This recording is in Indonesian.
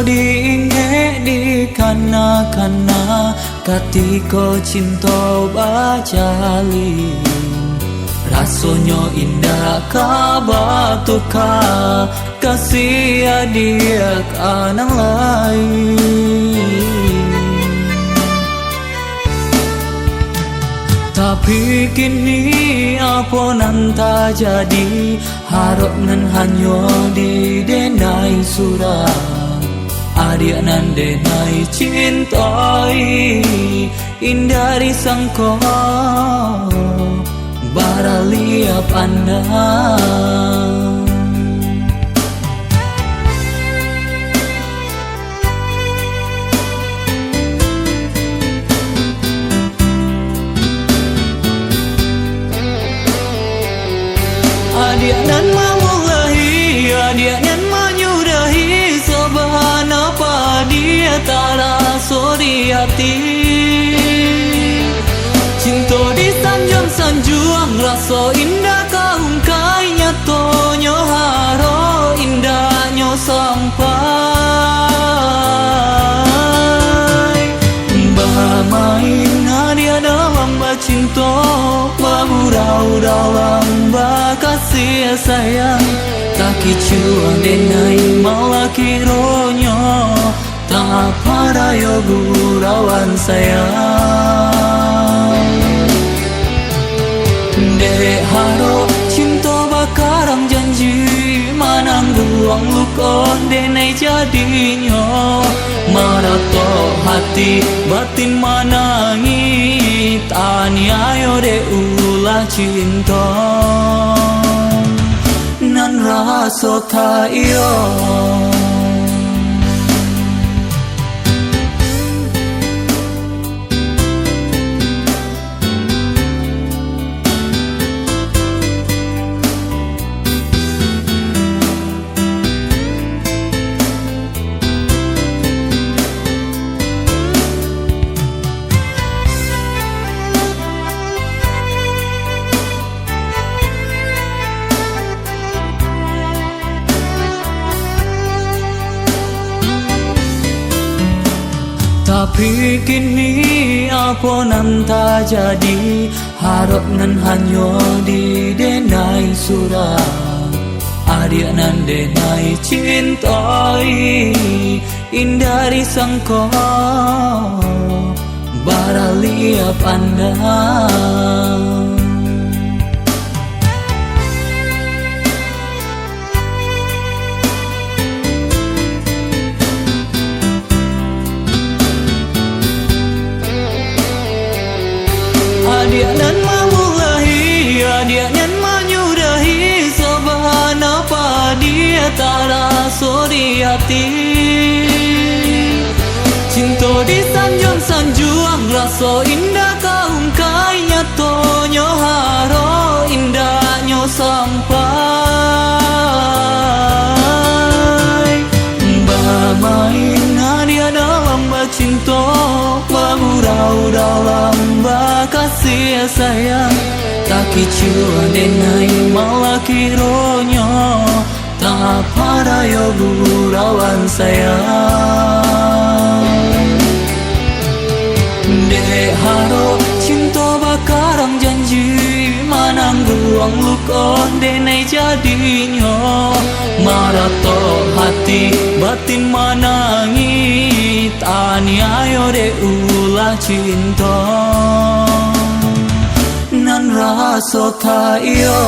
diinge di kana-kana katiko cinta bacali rasonyo indah kabatuka kasih dia kanang lain. Tapi kini apa nan tak jadi, harap nan hanya di denai surat. Adik nan denai cintai, indah disangka baralia pandang. Adik nan memulahi, adik nan menyudahi, sebahan apa dia tak rasa di hati. Cinta disanjung-sanjung, rasa indah kaungkai, nyatonya haro indahnya sampai. Bermain dia dalam cinta, bergurau dalam kasih sayang, tak kicuan denai malah kironyo, tak pada yo gurauan sayang. Dek haro cinta bakarang janji, manangguang lukon denai jadinya, marato hati batin manangi, taniayo de ulah cinta nan rasa tayo. Tapi kini apa nan tak jadi, harap nan hanya di denai surat. Adik nan denai cintai, indah disangka baralia pandang. Adik nan memulahi, adik nan menyudahi, sebahan apa dia tak rasa di hati. Cinta disanjung-sanjung, rasa indah kaungkai, nyatonya haro indahnya sampai. Bermain dia dalam cinta, bergurau dalam kasih sayang, tak kicuan denai malah kironyo, tak pada yo gurauan sayang. Dek haro cinta bakarang janji, manangguang lukon denai jadinya, marato hati batin manangi, taniayo de ulah cinta nan rasa tayo.